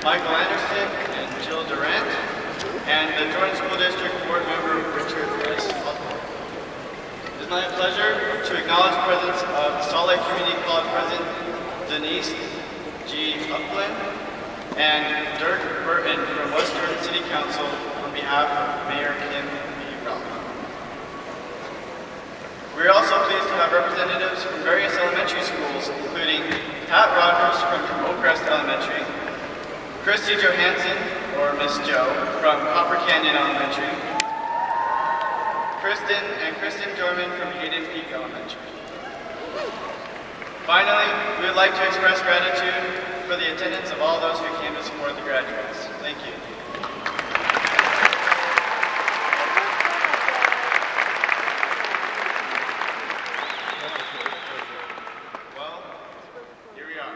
Michael Anderson and Jill Durant, and the Jordan School District Board Member Richard S. Huffman. It is my pleasure to acknowledge the presence of Salt Lake Community College President Denise G. Upland and Dirk Burton from West Jordan City Council on behalf of Mayor Kim B. Ralph. We are also pleased to have representatives from various elementary schools, including Pat Rogers from Oakcrest Elementary, Christy Johansson, or Miss Jo, from Copper Canyon Elementary, Kristen Dorman from Hayden Peak Elementary. Finally, we would like to express gratitude for the attendance of all those who came to support the graduates. Thank you. Well, here we are.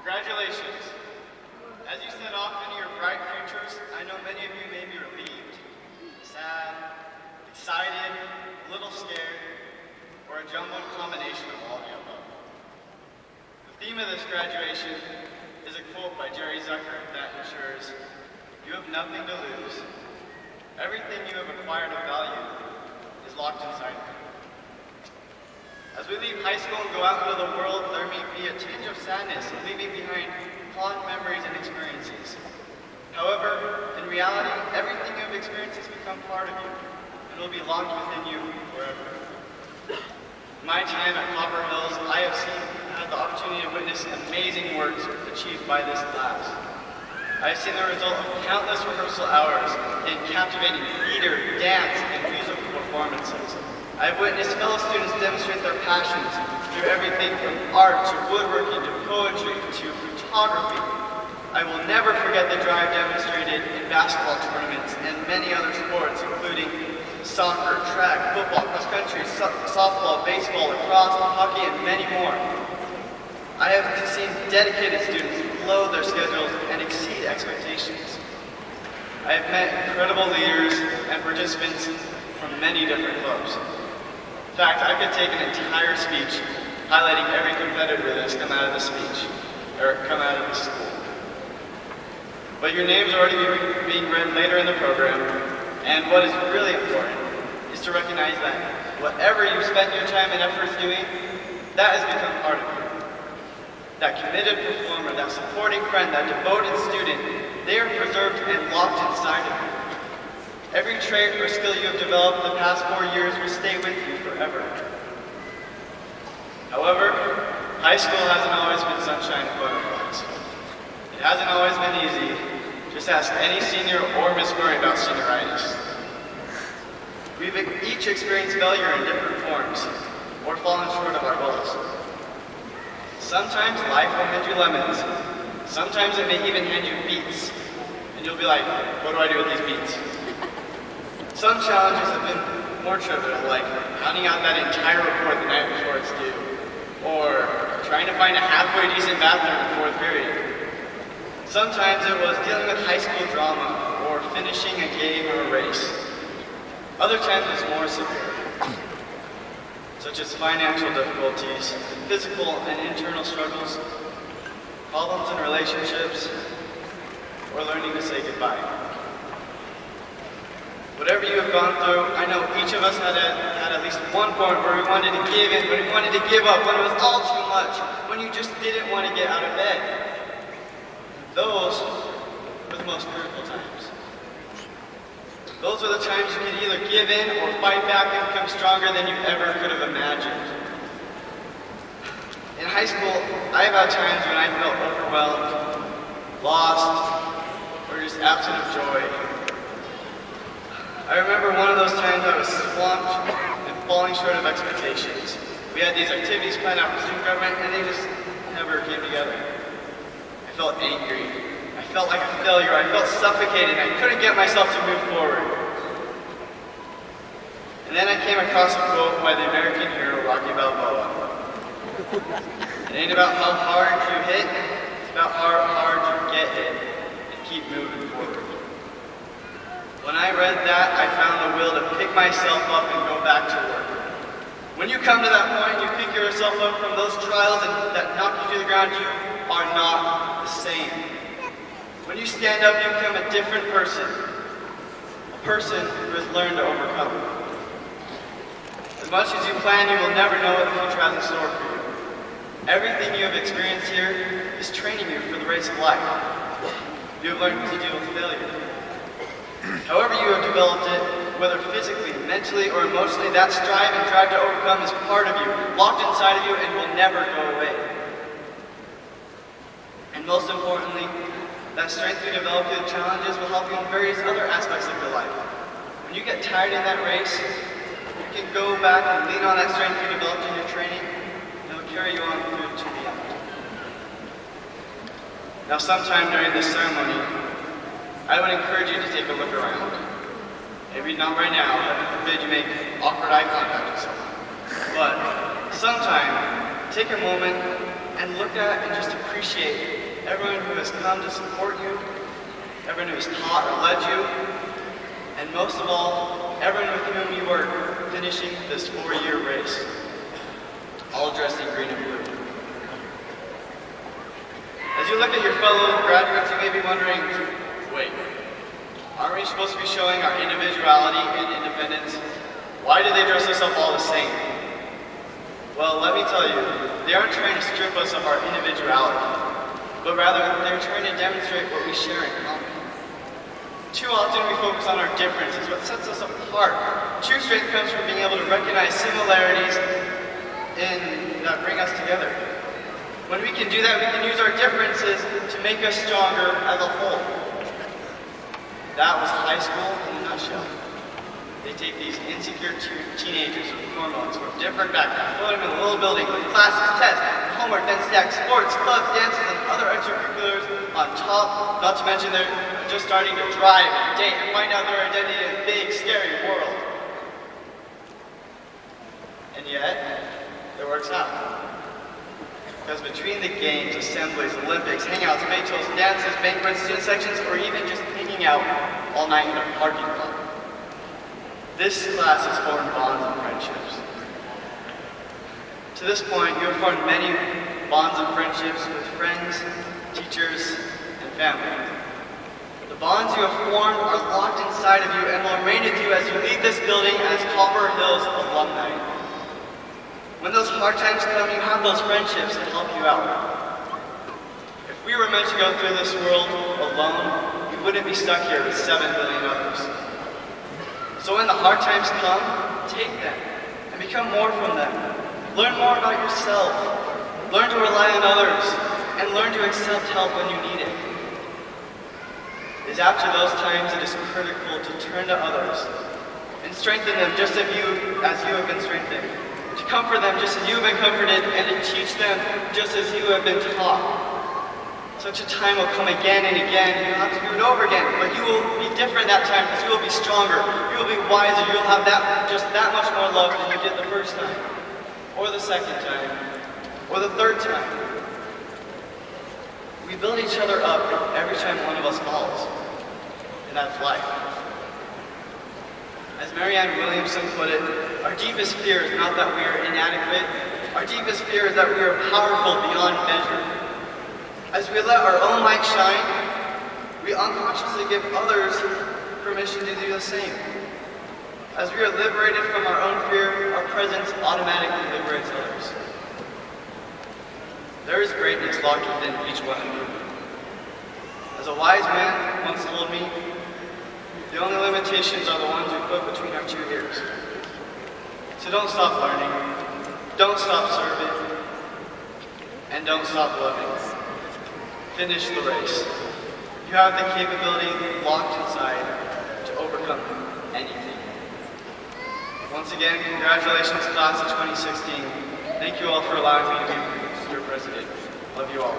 Congratulations. As you set off into your bright futures, I know many of you may be relieved, sad, excited, a little scared, or a jumbled combination of all the above. The theme of this graduation is a quote by Jerry Zucker that ensures, "You have nothing to lose. Everything you have acquired of value is locked inside you." As we leave high school and go out into the world, there may be a tinge of sadness in leaving behind fond memories and experiences. However, in reality, everything you have experienced has become part of you and will be locked within you forever. In my time at Copper Hills, I have had the opportunity to witness amazing works achieved by this class. I have seen the result of countless rehearsal hours in captivating theater, dance, and musical performances. I have witnessed fellow students demonstrate their passions through everything from art to woodworking to poetry to photography. I will never forget the drive demonstrated in basketball tournaments and many other sports, including soccer, track, football, cross country, softball, baseball, lacrosse, hockey, and many more. I have seen dedicated students blow their schedules and exceed expectations. I have met incredible leaders and participants from many different clubs. In fact, I could take an entire speech highlighting every competitor that's come out of the speech, or come out of the school. But your names are already being read later in the program, and what is really important is to recognize that whatever you spent your time and efforts doing, that has become part of you. That committed performer, that supporting friend, that devoted student, they are preserved and locked inside of you. Every trait or skill you have developed the past 4 years will stay with you forever. However, high school hasn't always been sunshine and butterflies. It hasn't always been easy. Just ask any senior or Miss Murray about senioritis. We've each experienced failure in different forms, or fallen short of our goals. Sometimes life will hand you lemons. Sometimes it may even hand you beets. And you'll be like, what do I do with these beets? Some challenges have been more trivial, like pounding out that entire report the night before it's due, or trying to find a halfway decent bathroom in 4th period. Sometimes it was dealing with high school drama, or finishing a game or a race. Other times it was more severe, such as financial difficulties, physical and internal struggles, problems in relationships, or learning to say goodbye. Whatever you have gone through, I know each of us had at least one point where we wanted to give in, when we wanted to give up, when it was all too much, when you just didn't want to get out of bed. Those were the most critical times. Those are the times you can either give in or fight back and become stronger than you ever could have imagined. In high school, I have had times when I felt overwhelmed, lost, or just absent of joy. I remember one of those times I was swamped and falling short of expectations. We had these activities planned out for student government and they just never came together. I felt angry. I felt like a failure. I felt suffocated. I couldn't get myself to move forward. And then I came across a quote by the American hero Rocky Balboa. It ain't about how hard you hit, it's about how hard you get hit and keep moving forward. When I read that, I found the will to pick myself up and go back to work. When you come to that point, you pick yourself up from those trials that knock you to the ground, you are not the same. When you stand up, you become a different person. A person who has learned to overcome. As much as you plan, you will never know what the future has in store for you. Everything you have experienced here is training you for the race of life. You have learned to deal with failure. However you have developed it, whether physically, mentally, or emotionally, that strive and drive to overcome is part of you, locked inside of you, and will never go away. And most importantly, that strength you develop through the challenges will help you in various other aspects of your life. When you get tired in that race, you can go back and lean on that strength you developed in your training, and it will carry you on through to the end. Now, sometime during this ceremony, I would encourage you to take a look around. Maybe not right now, heaven forbid you make awkward eye contact with someone. But sometime, take a moment and look at and just appreciate everyone who has come to support you, everyone who has taught or led you, and most of all, everyone with whom you are finishing this 4-year race, all dressed in green and blue. As you look at your fellow graduates, you may be wondering, wait, aren't we supposed to be showing our individuality and independence? Why do they dress us up all the same? Well, let me tell you, they aren't trying to strip us of our individuality, but rather they're trying to demonstrate what we share in common. Too often we focus on our differences, what sets us apart. True strength comes from being able to recognize similarities that bring us together. When we can do that, we can use our differences to make us stronger as a whole. That was high school in a nutshell. They take these insecure teenagers with hormones from different backgrounds, put them in a little building with classes, tests, homework, then stack sports, clubs, dances, and other extracurriculars on top, not to mention they're just starting to drive and date and find out their identity in a big, scary world. And yet, it works out. Because between the games, assemblies, Olympics, hangouts, Beethoven's, dances, banquets, student sections, or even just hanging out all night in a parking lot, this class has formed bonds and friendships. To this point, you have formed many bonds and friendships with friends, teachers, and family. The bonds you have formed are locked inside of you and will remain with you as you leave this building as Copper Hills alumni. When those hard times come, you have those friendships to help you out. If we were meant to go through this world alone, we wouldn't be stuck here with 7 billion others. So when the hard times come, take them and become more from them. Learn more about yourself. Learn to rely on others and learn to accept help when you need it. It is after those times it is critical to turn to others and strengthen them just as you have been strengthened. To comfort them just as you have been comforted, and to teach them just as you have been taught. Such a time will come again and again. You'll have to do it over again, but you will be different that time because you will be stronger, you will be wiser, you'll have just that much more love than you did the first time, or the second time, or the third time. We build each other up every time one of us falls, and that's life. As Marianne Williamson put it, our deepest fear is not that we are inadequate. Our deepest fear is that we are powerful beyond measure. As we let our own light shine, we unconsciously give others permission to do the same. As we are liberated from our own fear, our presence automatically liberates others. There is greatness locked within each one of you. As a wise man once told me, the only limitations are the ones we put between our 2 ears. So don't stop learning, don't stop serving, and don't stop loving. Finish the race. You have the capability locked inside to overcome anything. Once again, congratulations class of 2016. Thank you all for allowing me to be your president. Love you all.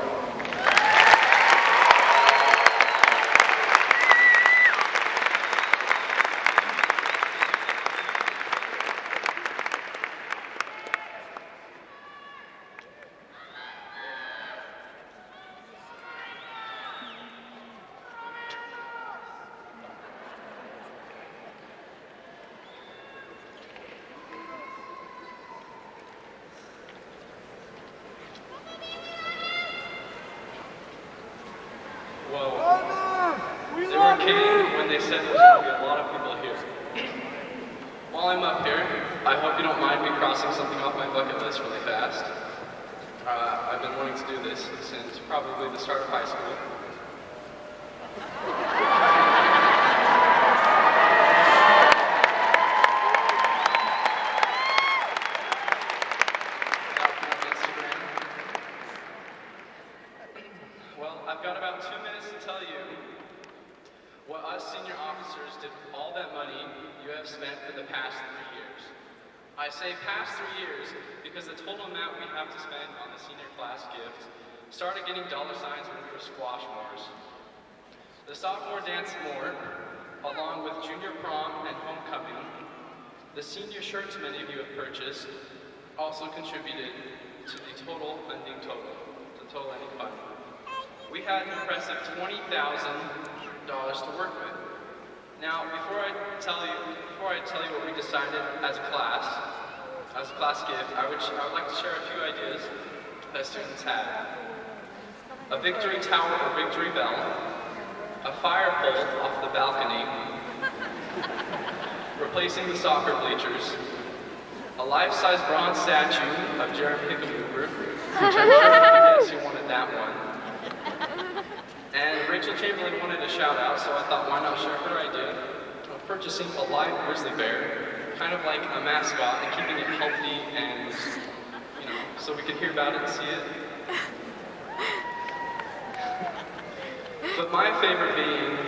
wasn't kidding when they said there's going to be a lot of people here. While I'm up here, I hope you don't mind me crossing something off my bucket list really fast. I've been wanting to do this since probably the start of high school. Well, I've got about 2 minutes to tell you what us senior officers did with all that money you have spent for the past 3 years. I say past 3 years because the total amount we have to spend on the senior class gift started getting dollar signs when we were squash wars. The sophomore dance more, along with junior prom and homecoming, the senior shirts many of you have purchased, also contributed to the total ending fund. We had an impressive $20,000 to work with. Now, before I tell you what we decided as a class gift, I would like to share a few ideas that students had. A victory tower or victory bell, a fire pole off the balcony, replacing the soccer bleachers, a life-size bronze statue of Jared Hickenlooper, which I'm sure you guys wanted that one. And Rachel Chamberlain wanted a shout out, so I thought why not share her idea of purchasing a live grizzly bear, kind of like a mascot, and keeping it healthy and, so we could hear about it and see it. But my favorite being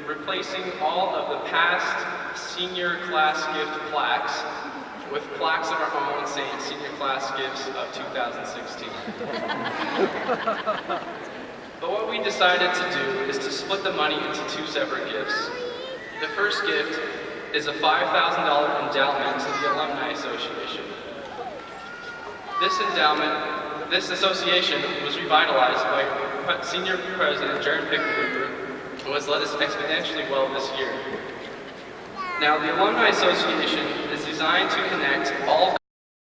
replacing all of the past senior class gift plaques with plaques of our own saying senior class gifts of 2016. But what we decided to do is to split the money into 2 separate gifts. The first gift is a $5,000 endowment to the Alumni Association. This association was revitalized by Senior President Jared Hickenlooper, who has led us exponentially well this year. Now, the Alumni Association is designed to connect all